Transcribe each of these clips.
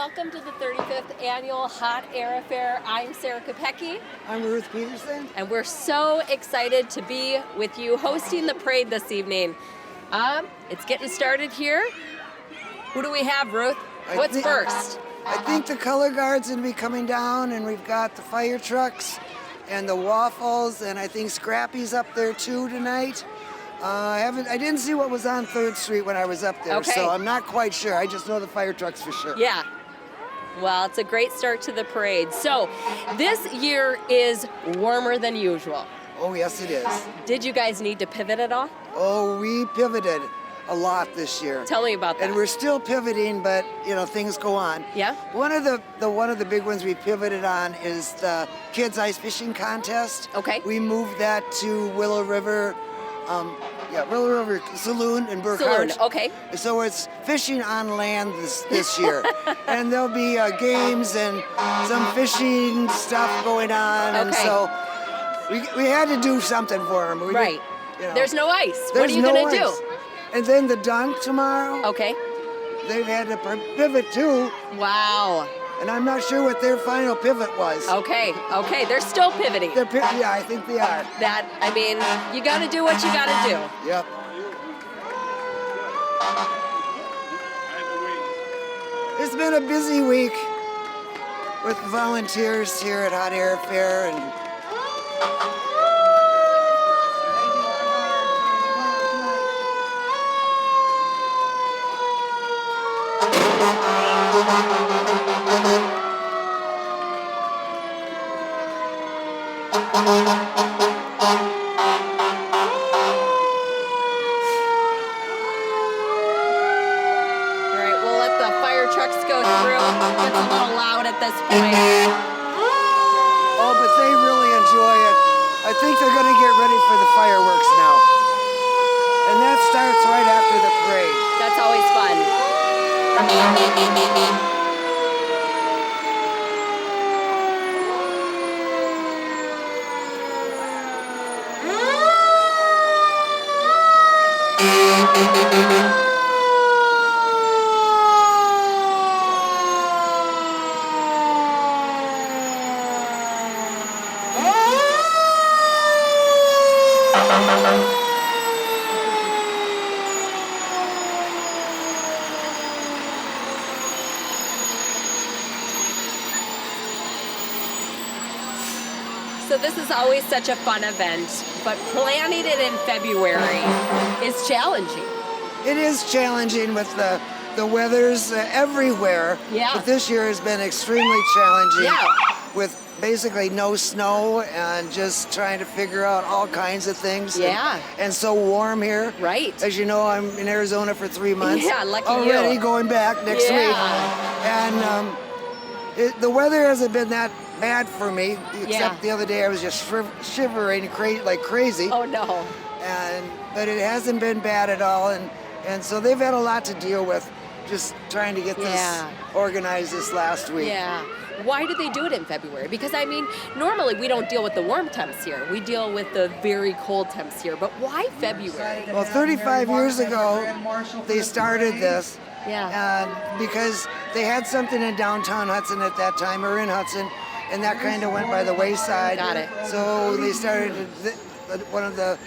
Welcome to the 35th Annual Hot Air Affair. I'm Sarah Kopecki. I'm Ruth Peterson. And we're so excited to be with you hosting the parade this evening. It's getting started here. Who do we have, Ruth? What's first? I think the color guard's going to be coming down, and we've got the fire trucks and the waffles, and I think Scrappy's up there too tonight. I didn't see what was on 3rd Street when I was up there, Okay. so I'm not quite sure. I just know the fire trucks for sure. Yeah. Well, it's a great start to the parade. So, this year is warmer than usual. Oh, yes, it is. Did you guys need to pivot at all? Oh, we pivoted a lot this year. Tell me about that. And we're still pivoting, but things go on. Yeah? One of the big ones we pivoted on is the kids ice fishing contest. Okay. We moved that to Willow River Saloon in Burkhart. Okay. So it's fishing on land this year. And there'll be games and some fishing stuff going on. And Okay. so we had to do something for them. Right. There's no ice. What There's are you no going to do? ice. And then the dunk tomorrow, Okay. they've had to pivot too. Wow. And I'm not sure what their final pivot was. Okay. They're still pivoting. Yeah, I think they are. You got to do what you got to do. Yep. It's been a busy week with volunteers here at Hot Air Fair and oh, but they really enjoy it. I think they're going to get ready for the fireworks now. And that starts right after the parade. That's always fun. So this is always such a fun event, but planning it in February is challenging. It is challenging with the weathers everywhere. Yeah. But this year has been extremely challenging. Yeah. With basically no snow and just trying to figure out all kinds of things. Yeah. And so warm here. Right. As you know, I'm in Arizona for 3 months. Yeah, lucky already you. going back next week. And the weather hasn't been that bad for me, except the other day I was just shivering like crazy. Oh no. But it hasn't been bad at all, and so they've had a lot to deal with, just trying to get this organized this last week. Yeah. Why do they do it in February? Because normally we don't deal with the warm temps here. We deal with the very cold temps here. But why February? Well, 35 years ago, they started this. Yeah. Because they had something in downtown Hudson at that time, or in Hudson, and that kind of went by the wayside. Got it. So they started, one of the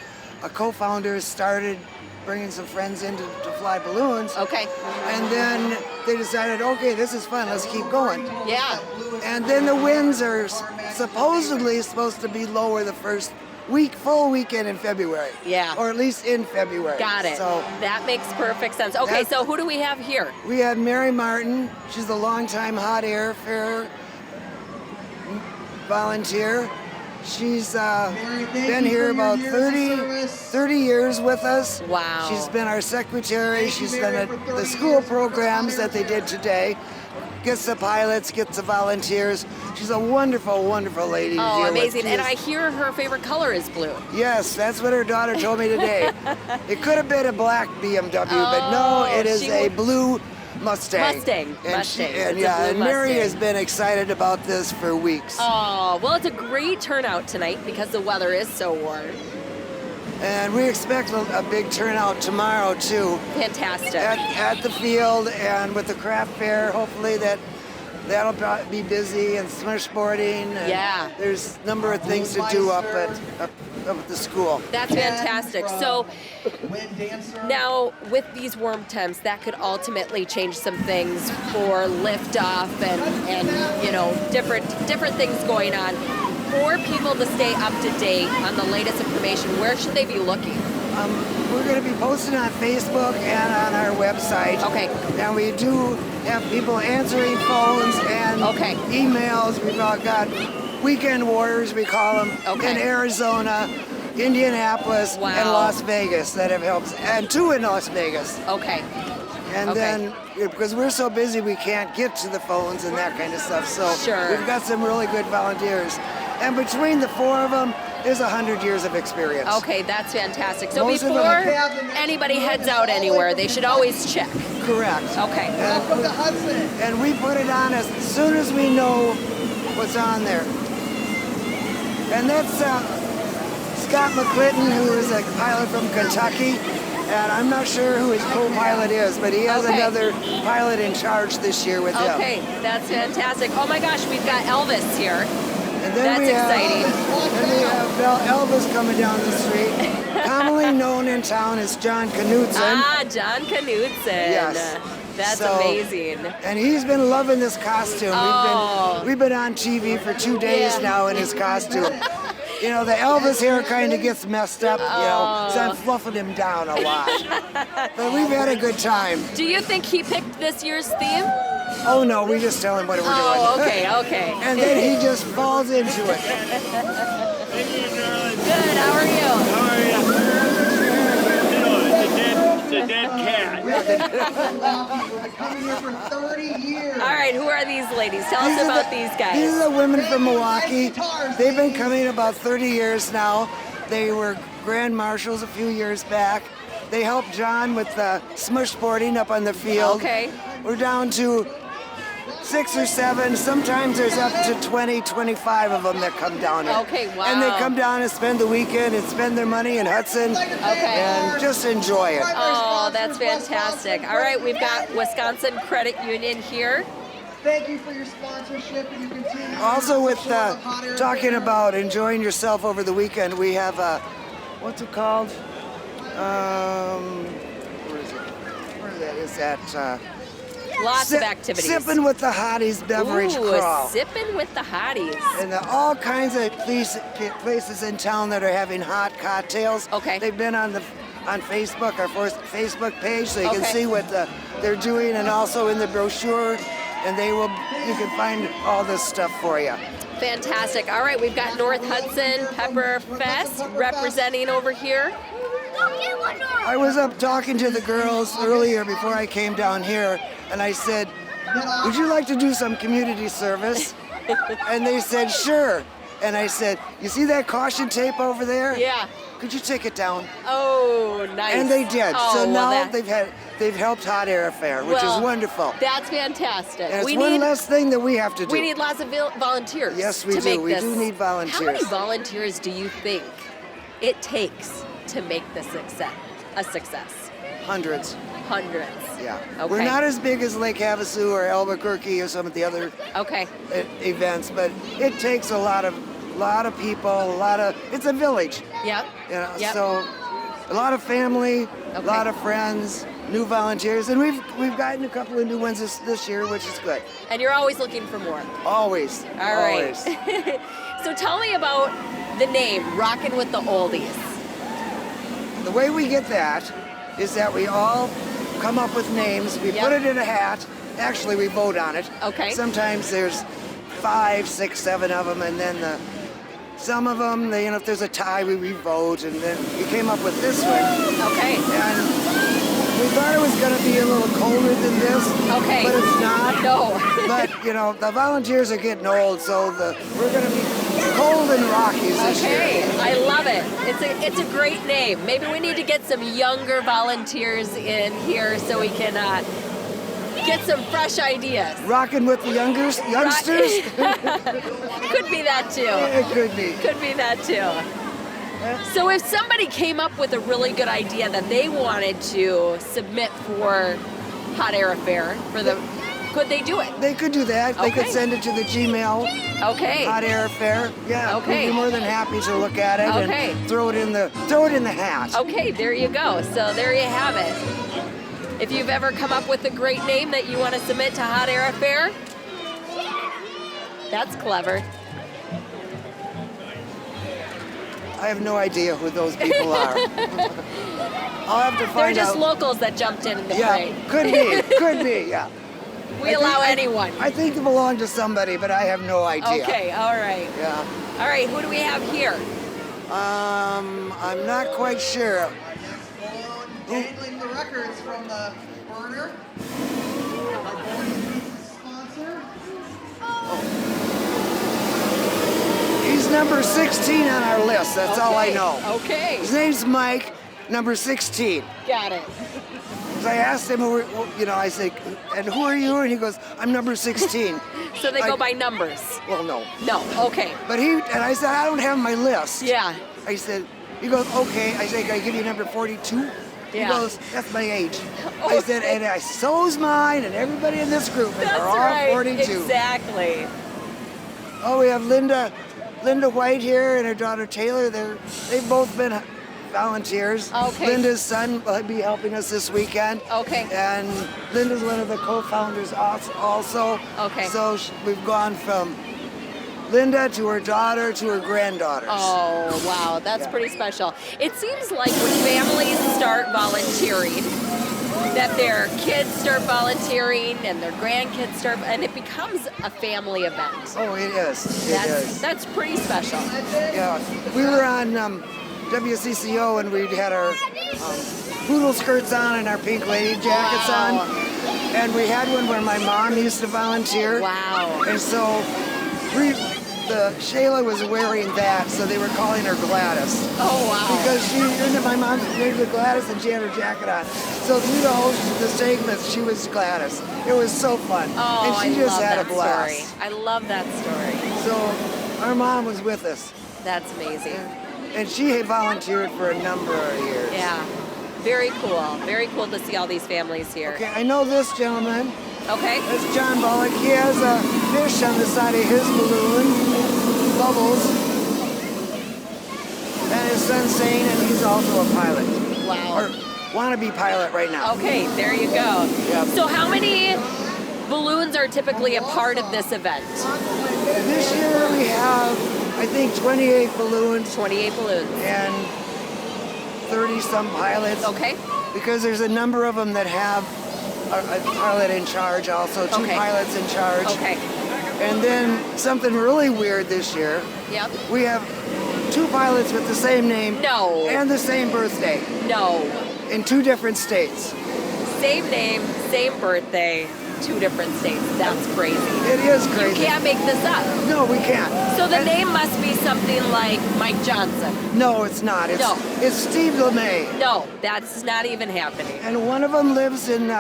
co-founders started bringing some friends in to fly balloons. Okay. And then they decided, okay, this is fun, let's keep going. Yeah. And then the winds are supposedly supposed to be lower the first full weekend in February. Yeah. Or at least in February. Got it. So that makes perfect sense. Okay, so who do we have here? we have Mary Martin. She's a longtime Hot Air Fair volunteer. She's been here about 30 years with us. Wow. She's been our secretary. She's been at the school programs that they did today. Gets the pilots, gets the volunteers. She's a wonderful, wonderful lady. Oh, amazing. And I hear her favorite color is blue. Yes, that's what her daughter told me today. It could have been a black BMW, but no, it is a blue Mustang. And Mary has been excited about this for weeks. Oh, well, it's a great turnout tonight because the weather is so warm. And we expect a big turnout tomorrow too. Fantastic. At the field and with the craft fair, hopefully that'll be busy and smorgasbording. And Yeah. there's a number of things to do up at the school. That's fantastic. So now with these warm temps, that could ultimately change some things for liftoff and different things going on. For people to stay up to date on the latest information, where should they be looking? We're going to be posting on Facebook and on our website. Okay. And we do have people answering phones and emails. We've got weekend warriors, we call them, in Arizona, Indianapolis, and Las Vegas that have helped, and 2 in Las Vegas. Okay. And then, because we're so busy, we can't get to the phones and that kind of stuff. So we've got some really good volunteers. And between the 4 of them, there's 100 years of experience. Okay, that's fantastic. So before anybody heads out anywhere, they should always check. Correct. Okay. Welcome to Hudson. And we put it on as soon as we know what's on there. And that's Scott McClinton, who is a pilot from Kentucky. And I'm not sure who his co-pilot is, but he has another pilot in charge this year with him. Okay, that's fantastic. Oh my gosh, we've got Elvis here. And then That's exciting. And we have Elvis coming down the street. Commonly known in town as John Knutson. Ah, John Knutson. Yes. That's amazing. And he's been loving this costume. We've been on TV for 2 days now in his costume. You know, the Elvis hair kind of gets messed up, so I'm fluffing him down a lot. But we've had a good time. Do you think he picked this year's theme? Oh no, we just tell him what we're doing. Oh, okay. And then he just falls into it. Good, how are you? How are you? It's a dead cat. I've been here for 30 years. All right, who are these ladies? Tell us about these guys. These are the women from Milwaukee. They've been coming about 30 years now. They were grand marshals a few years back. They helped John with the smorgasbording up on the field. Okay. We're down to 6 or 7. Sometimes there's up to 20, 25 of them that come down here. Okay, wow. And they come down and spend the weekend and spend their money in Hudson and just enjoy it. Oh, that's fantastic. All right, we've got Wisconsin Credit Union here. Thank you for your sponsorship and your continued. Also with talking about enjoying yourself over the weekend, we have what's it called? Where is it? Where is that? Is that Lots of activities. Sipping with the Hotties beverage crawl. Sipping with the Hotties. And all kinds of places in town that are having hot cocktails. Okay. They've been on Facebook, our Facebook page, so you can see what they're doing, and also in the brochure, and you can find all this stuff for you. Fantastic. All right, we've got North Hudson Pepper Fest representing over here. I was up talking to the girls earlier before I came down here, and I said, would you like to do some community service? And they said, sure. And I said, you see that caution tape over there? Yeah. Could you take it down? Oh, nice. And they did. Oh, so now well, they've helped Hot Air Fair, which is wonderful. That's fantastic. And it's one less thing that we have to do. We need lots of volunteers. Yes, we to do. Make We this. do need volunteers. How many volunteers do you think it takes to make this a success? Hundreds. Hundreds. Yeah. Okay. We're not as big as Lake Havasu or Albuquerque or some of the other events, but it takes a lot of people, it's a village. Yep. You know, Yep. so a lot of family, a lot of friends, new volunteers, and we've gotten a couple of new ones this year, which is good. And you're always looking for more. Always. All right. Always. So tell me about the name Rockin' with the Oldies. The way we get that is that we all come up with names. We put it in a hat. Actually, we vote on it. Okay. Sometimes there's 5, 6, 7 of them, and then some of them, if there's a tie, we vote, and then we came up with this one. Okay. And we thought it was going to be a little colder than this. Okay. But it's not. No. But the volunteers are getting old, so we're going to be cold and Rockies this year. Okay, I love it. It's a great name. Maybe we need to get some younger volunteers in here so we can get some fresh ideas. Rocking with the youngsters? Could be that too. It could be. Could be that too. So if somebody came up with a really good idea that they wanted to submit for Hot Air Affair, could they do it? They could do that. They could Okay. send it to the Gmail. Okay. Hot Air Affair. Yeah. Okay. We'd be more than happy to look at it Okay. and throw it in the hat. Okay, there you go. So there you have it. If you've ever come up with a great name that you want to submit to Hot Air Affair, that's clever. I have no idea who those people are. I'll have to They're find just out. locals that jumped in the Yeah, parade. could be, yeah. We allow anyone. I think they belong to somebody, but I have no idea. Okay, all right. Yeah. All right, who do we have here? I'm not quite sure. Dangling the records from the burner. Our balloonist sponsor. He's number 16 on our list. That's all I Okay, know. Okay, His name's Mike, number 16. got it. So I asked him, I said, and who are you? And he goes, I'm number 16. So they go by numbers. Well, no. No, okay. But and I said, I don't have my list. Yeah. I said, he goes, okay. I said, can I give you number 42? He Yeah. goes, that's my age. I said, and so's mine and everybody in this group, and That's they're all right. 42. Exactly. Oh, we have Linda White here and her daughter Taylor. They've both been volunteers. Okay. Linda's son will be helping us this weekend. Okay. And Linda's one of the co-founders also. Okay. So we've gone from Linda to her daughter to her granddaughters. Oh, wow, that's Yeah. pretty special. It seems like when families start volunteering, that their kids start volunteering and their grandkids start, and it becomes a family event. Oh, it is. It is. That's pretty special. Yeah. We were on WCCO and we had our poodle skirts on and our pink lady jackets Wow. on. And we had one where my mom used to volunteer. Wow. And so Shayla was wearing that, so they were calling her Gladys. Oh, wow. Because my mom's named her Gladys and she had her jacket on. So through the segments, she was Gladys. It was so fun. Oh, and she I just love had that a blast. story. I love that story. So our mom was with us. That's amazing. And she had volunteered for a number of years. Yeah. Very cool. Very cool to see all these families here. Okay, I know this gentleman. Okay. That's John Bullock. He has a fish on the side of his balloon, Bubbles. And his son's Zane, and he's also a pilot. Wow. Or wannabe pilot right now. Okay, there you go. Yep. So how many balloons are typically a part of this event? This year we have, I think, 28 balloons 28 balloons. and 30-some pilots. Okay. Because there's a number of them that have a pilot in charge also, two Okay. pilots in charge. Okay. And then something really weird this year, Yep. we have two pilots with the same name No. and the same birthday No. in two different states. Same name, same birthday, two different states. That's crazy. It is You crazy. can't make this up. No, we can't. So the And- name must be something like Mike Johnson. No, it's not. No. It's Steve LeMay. No, that's not even happening. And one of them lives in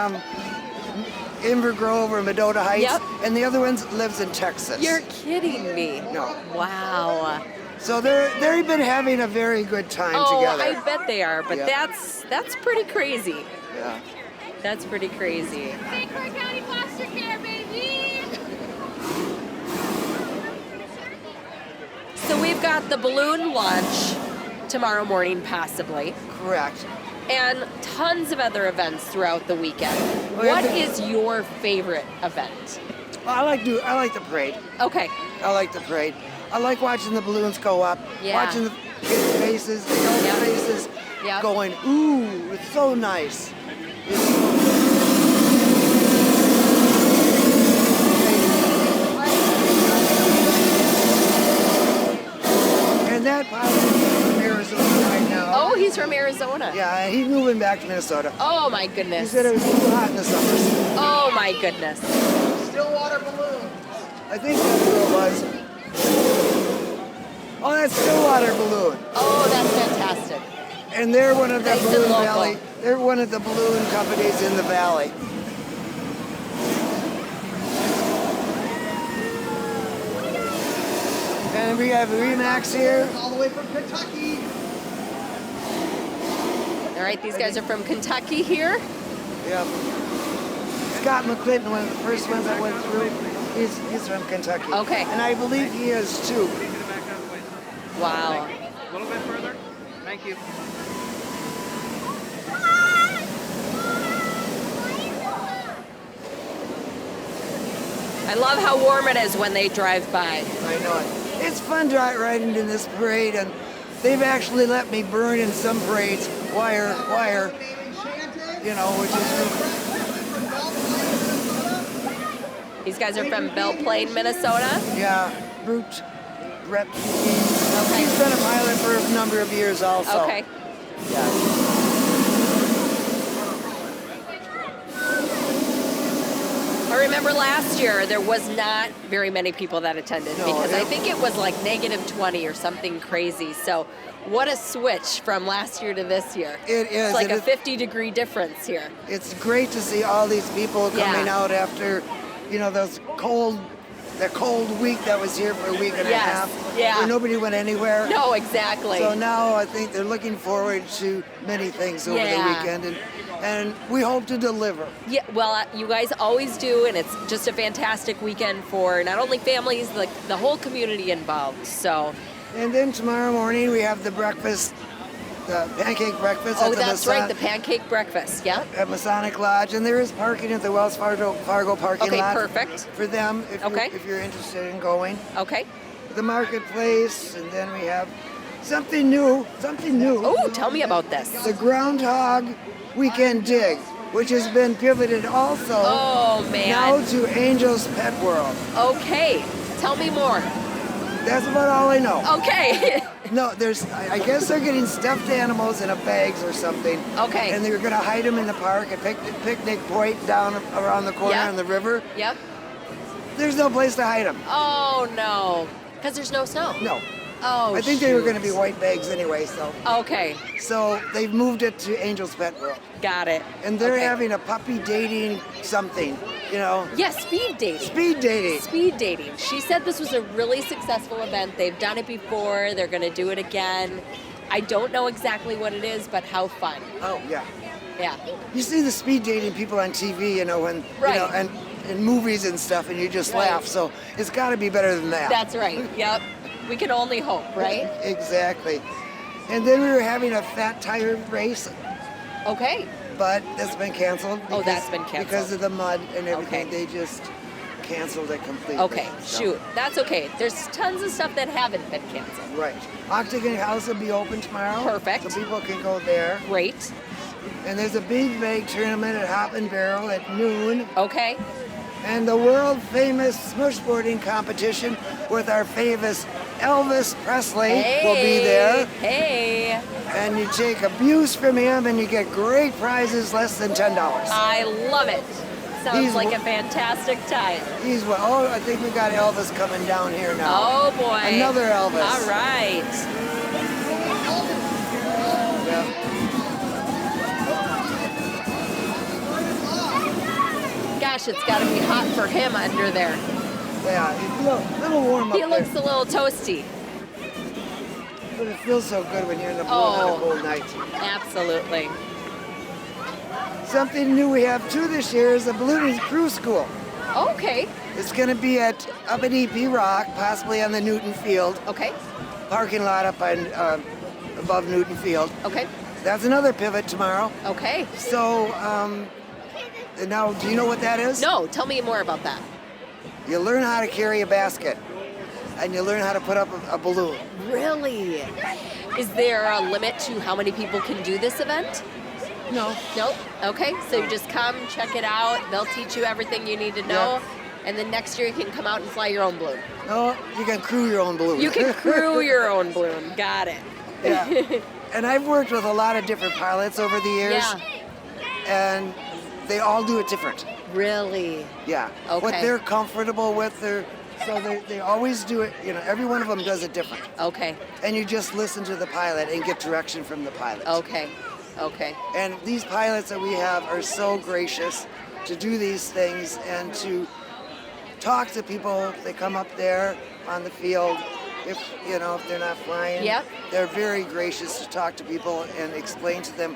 Inver Grove or Medota Heights, Yep. and the other one lives in Texas. You're kidding me. No. Wow. So they've been having a very good time Oh, together. I bet they are, but Yeah. that's pretty crazy. Yeah. That's pretty crazy. St. Croix County Foster Care, baby! So we've got the balloon launch tomorrow morning, possibly, Correct. and tons of other events throughout the weekend. Oh, yeah, What the- is your favorite event? Well, I like the parade. Okay. I like the parade. I like watching the balloons go up. Yeah. Watching the kids' faces, the adult Yep. faces, Yep. going, ooh, it's so nice. And that pilot is from Arizona right now. Oh, he's from Arizona. Yeah, he's moving back to Minnesota. Oh my He goodness. said it was too hot in the summers. Oh my goodness. Stillwater balloon. I think that's where it was. Oh, that's Stillwater balloon. Oh, that's fantastic. And they're one of the Nice and balloon local. valley. They're one of the balloon companies in the valley. And we have Remax here. All the way from Kentucky. right, these guys are from Kentucky here. Yep. Scott McClinton, one of the first ones that went through, he's from Kentucky. Okay. And I believe he is too. Wow. A little bit further. Thank you. I love how warm it is when they drive by. I know it. It's fun riding in this parade, and they've actually let me burn in some parades wire, you know, which is These guys are from Belle Plaine, Minnesota. yeah, Brute Rep. He's been a pilot for a number of years also. Okay. Yeah. I remember last year there was not very many people that attended No, because I it- think it was like -20 or something crazy. So what a switch from last year to this year. It is. It's like It a is. 50-degree difference here. It's great to see all these people coming Yeah. out after, you know, the cold week that was here for a week and a Yes, half. yeah. Where nobody went anywhere. No, exactly. So now I think they're looking forward to many things over the Yeah. weekend, and we hope to deliver. Yeah, well, you guys always do, and it's just a fantastic weekend for not only families, like the whole community involved. So, And then tomorrow morning we have the breakfast, the pancake breakfast oh, at the that's right, the pancake breakfast. Yeah. at Masonic Lodge, and there is parking at the Wells Fargo parking Okay, lot perfect. for them if, Okay. if you're interested in going. Okay. The marketplace, and then we have something new. Oh, tell me about this. The Groundhog Weekend Dig, which has been pivoted also Oh now man. to Angel's Pet World. Okay. Tell me more. That's about all I know. Okay. No, I guess they're getting stuffed animals in a bags or something. Okay. And they're gonna hide them in the park at Picnic Point down around the corner Yeah. on the river. Yep. There's no place to hide them. Oh no. Because there's no snow. No. Oh. I think they were shoot. gonna be white bags anyway, so. Okay. So they've moved it to Angel's Pet World. Got it. And they're Okay. having a puppy dating something, you know, Yeah, speed dating. speed dating. Speed dating. She said this was a really successful event. They've done it before. They're going to do it again. I don't know exactly what it is, but how fun. Oh, yeah. Yeah. You see the speed dating people on TV, you know, when, Right. you know, and in movies and stuff, and you just Right. laugh. So it's got to be better than that. That's right. Yep. We can only hope, right? Exactly. And then we were having a fat tire race, Okay. but that's been canceled. Oh, that's been canceled. Because of the mud and everything. Okay. They just canceled it completely. Okay. So- Shoot. That's okay. There's tons of stuff that haven't been canceled. Right. Octagon House will be open tomorrow. Perfect. So people can go there. Great. And there's a big bag tournament at Hop and Barrel at noon. Okay. And the world famous smushboarding competition with our famous Elvis Presley will be there. Hey. And you take abuse from him and you get great prizes less than $10. I love it. Sounds He's like wo- a fantastic time. I think we got Elvis coming down here now. Oh boy. Another Elvis. All right. Yeah. Gosh, it's got to be hot for him under there. Yeah, it's a little warm up He looks there. a little toasty. But it feels so good when you're in the pool on Oh. a cold night. Absolutely. Something new we have too this year is the balloonist crew school. Okay. It's going to be up at EP Rock, possibly on the Newton Field Okay. parking lot up on above Newton Field. Okay. That's another pivot tomorrow. Okay. So now, do you know what that is? No, tell me more about that. You learn how to carry a basket, and you learn how to put up a balloon. Really? Is there a limit to how many people can do this event? No. Nope. Okay. So you just come, check it out. They'll teach you everything you need to know. And then next year you can come out and fly your own balloon. No, you can crew your own balloon. You can crew your own balloon. Got it. Yeah. And I've worked with a lot of different pilots over the years, Yeah. and they all do it different. Really? Yeah. Okay. What they're comfortable with, so they always do it, you know, every one of them does it different. Okay. And you just listen to the pilot and get direction from the pilot. Okay. Okay. And these pilots that we have are so gracious to do these things and to talk to people. They come up there on the field, if they're not flying. Yep. They're very gracious to talk to people and explain to them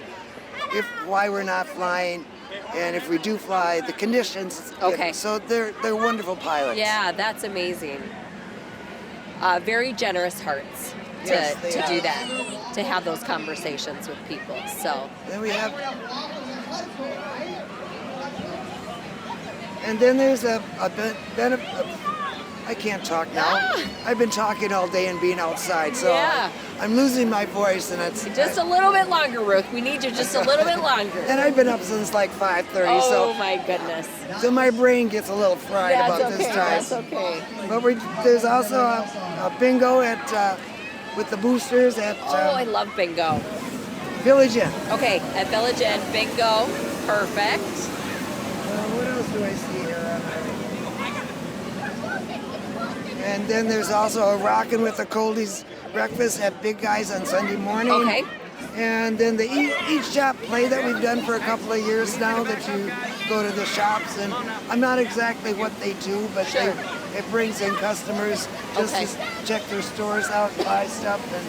if why we're not flying, and if we do fly, the conditions. Okay. So they're wonderful pilots. Yeah, that's amazing. Very generous hearts to, Yes, they to are. do that, to have those conversations with people. So, Then we have, and then there's I can't talk now. I've been talking all day and being outside, so Yeah. I'm losing my voice, and it's just a little bit longer, Ruth. We need you just a little bit longer. And I've been up since like 5:30, Oh my goodness. so my brain gets a little fried That's about okay. this time. That's okay. But there's also a bingo at with the boosters at Oh, I love bingo. Village Inn. Okay, at Village Inn, bingo, perfect. What else do I see here? And then there's also a Rockin with the Coldies breakfast at Big Guys on Sunday morning. Okay. And then the Eat Shop play that we've done for a couple of years now, that you go to the shops, and I'm not exactly what they do, but Sure. it brings in customers just Okay. to check their stores out and buy stuff, and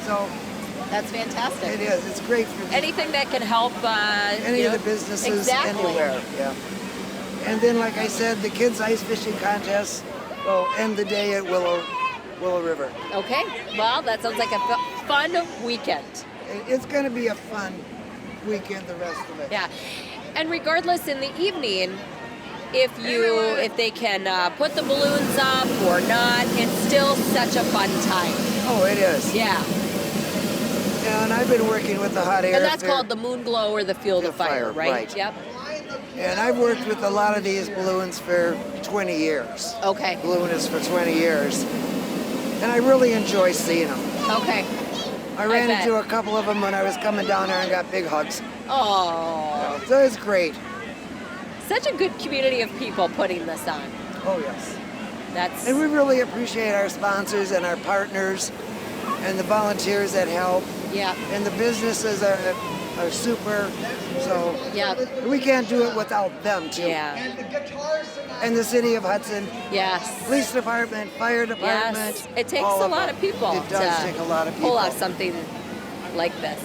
so That's fantastic. it is. It's great for Anything that can help any of the businesses exactly. anywhere. Yeah. And then, like I said, the kids ice fishing contest will end the day at Willow River. Okay, well, that sounds like a fun weekend. It's going to be a fun weekend, the rest of it. Yeah, and regardless, in the evening, if they can put the balloons up or not, it's still such a fun time. Oh, it is. Yeah, And I've been working with the hot air. and that's Fair- called the Moon Glow or the Field of Field of Fire, Fire, right? right. Yep. And I've worked with a lot of these balloons for 20 years. Okay. Balloonists for 20 years. And I really enjoy seeing them. Okay. I ran bet. into a couple of them when I was coming down there and got big hugs. Oh, So it's great. such a good community of people putting this on. Oh, yes. That's And we really appreciate our sponsors and our partners and the volunteers that help. yeah, And the businesses are super. So yeah, we can't do it without them, too. yeah, And the guitars tonight. And the city of Hudson, yes. police department, fire department. Yes, it takes all a of lot them. of people It does to take a lot of people. pull off something like this.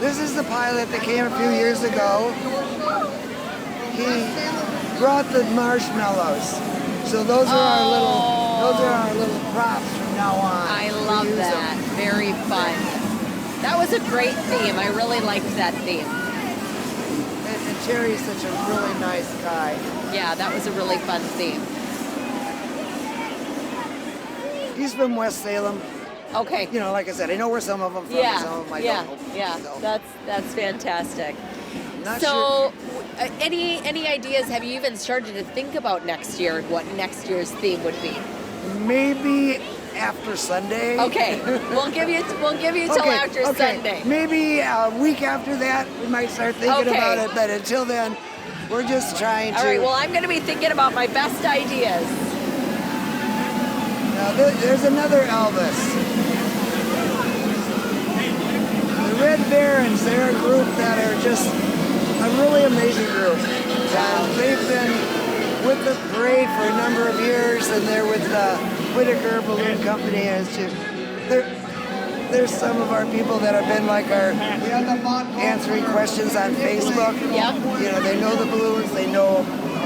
This is the pilot that came a few years ago. He brought the marshmallows. So those are our little props from now on. I We love use that. them. Very fun. That was a great theme. I really liked that theme. And Terry's such a really nice guy. Yeah, that was a really fun theme. He's from West Salem. Okay. You know, like I said, I know where some of them from, Yeah, some of them I yeah, don't. yeah. So, That's fantastic. not So, sure. any ideas? Have you even started to think about next year and what next year's theme would be? Maybe after Sunday. Okay, we'll give you till after Sunday. Maybe a week after that, we might start thinking Okay. about it. But until then, we're just trying All to. right. Well, I'm going to be thinking about my best ideas. Now, there's another Elvis. The Red Barons, they're a group that are just a really amazing group. And they've been with the parade for a number of years, and they're with the Whitaker Balloon Company. And it's just, there's some of our people that have been like our answering questions on Facebook. Yeah. You know, they know the balloons, they know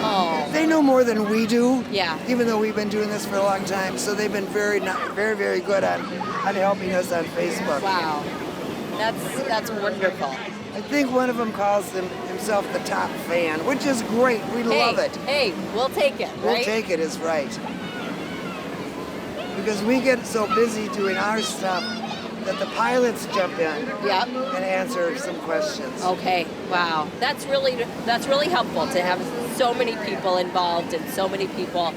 Oh. they know more than we do. Yeah. Even though we've been doing this for a long time, so they've been very good on helping us on Facebook. Wow. That's wonderful. I think one of them calls himself the top fan, which is great. We love it. Hey, we'll take it, We'll right? take it is right. Because we get so busy doing our stuff that the pilots jump in Yep. and answer some questions. Okay. Wow. That's really helpful to have so many people involved and so many people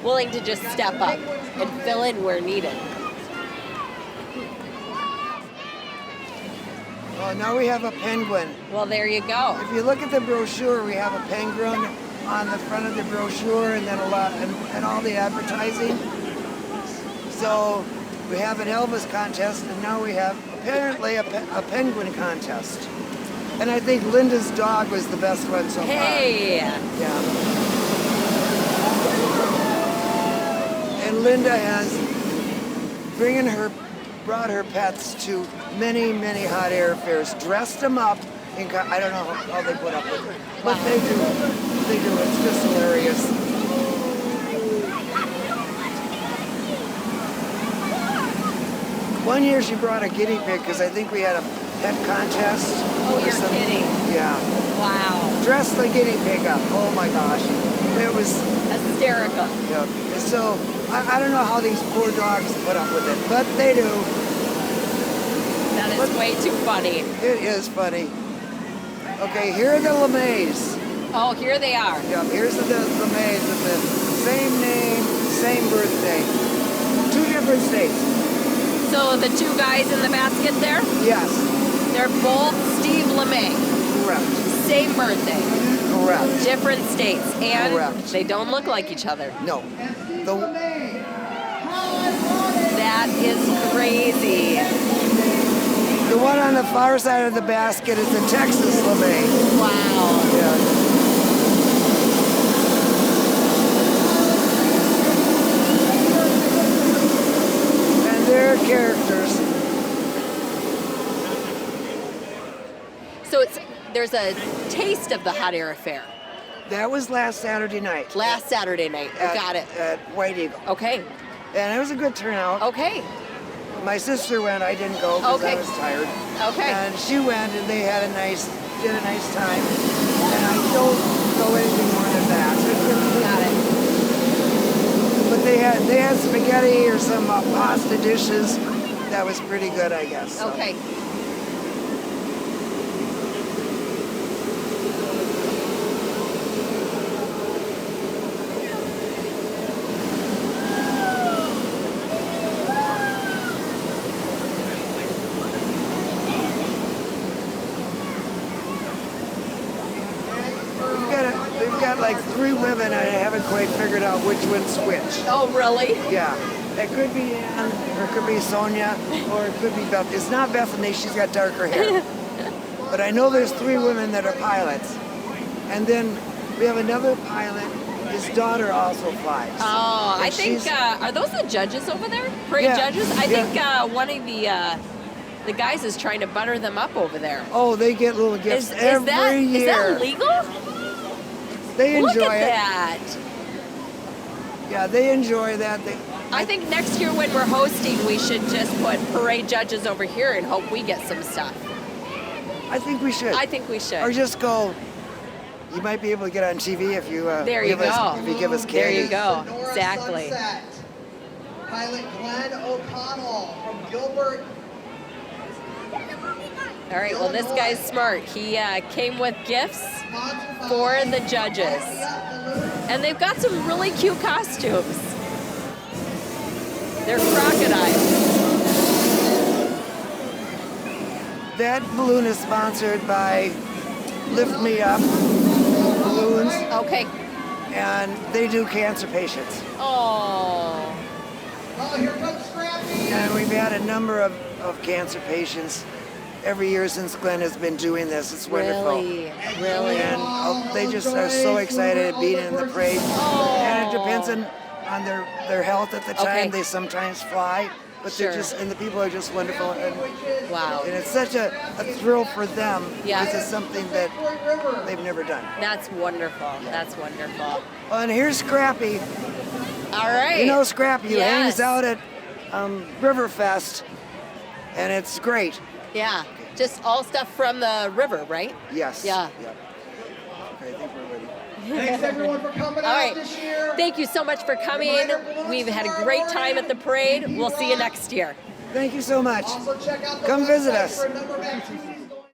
willing to just step up and fill in where needed. Oh, now we have a penguin. Well, there you go. If you look at the brochure, we have a penguin on the front of the brochure, and then and all the advertising. So we have an Elvis contest, and now we have apparently a penguin contest. And I think Linda's dog was the best one so far. Hey. Yeah. And Linda has bringing her brought her pets to many, many hot air fairs, dressed them up. I don't know how they put up with it, but they do. They do. It's just hilarious. One year she brought a guinea pig because I think we had a pet contest. Oh, you're kidding. Yeah. Wow. Dressed the guinea pig up. Oh my gosh. It was hysterical. Yeah. So I don't know how these poor dogs put up with it, but they do. That is way too funny. It is funny. Okay, here are the LeMays. Oh, here they are. Yeah, here's the LeMays with the same name, same birthday. 2 different states. So the 2 guys in the basket there, Yes, they're both Steve LeMay. correct. Same birthday, Correct. different states, and Correct. they don't look like each other. No. The, That is crazy. the one on the far side of the basket is the Texas LeMay. Wow. Yeah. Their characters. So there's a taste of the hot air affair. That was last Saturday night. Last Saturday night. Got it. At White Eagle. Okay. And it was a good turnout. Okay. My sister went, I didn't go because Okay. I was tired. Okay. And she went and they did a nice time. And I don't know anything more than that. Got it. But they had spaghetti or some pasta dishes. That was pretty good, I guess. So. Okay. We've got like 3 women. I haven't quite figured out which one's which. Oh, really? Yeah. It could be Ann, or it could be Sonia, or it could be Beth. It's not Bethany, she's got darker hair. But I know there's 3 women that are pilots. And then we have another pilot, his daughter also flies. Oh, And I think, she's- are those the judges over there? Parade Yeah, judges? I yeah. think one of the guys is trying to butter them up over there. Oh, they get little gifts Is every that, year. is that legal? They enjoy Look at it. that. Yeah, they enjoy that. I think next year when we're hosting, we should just put parade judges over here and hope we get some stuff. I think we should. I think we should. Or just go. You might be able to get on TV if you There you give us, go. if you give us There candy. you go. Sonora Exactly. Sunset. Pilot Glenn O'Connell from Gilbert. All right, well, this guy's smart. He came with gifts for the judges. And they've got some really cute costumes. They're crocodiles. That balloon is sponsored by Lift Me Up Balloons, Okay. and they do cancer patients. Oh. Oh, here comes Scrappy. And we've had a number of cancer patients every year since Glenn has been doing this. It's wonderful. Really? Really? And they just are so excited at being in the parade. And it depends on their health at the time. Okay. They sometimes fly, but Sure. and the people are just wonderful. Wow. And it's such a thrill for them Yeah. because it's something that they've never done. That's wonderful. That's wonderful. Oh, and here's Scrappy. All right. You know Scrappy, who Yes. hangs out at Riverfest, and it's great. Yeah. Just all stuff from the river, right? Yes. Yeah. Okay, I think we're ready. Thanks everyone for coming All out right. this year. Thank you so much for coming. We've had a great time at the parade. We'll see you next year. Thank you so much. Also check out the Come visit website us. for a number of activities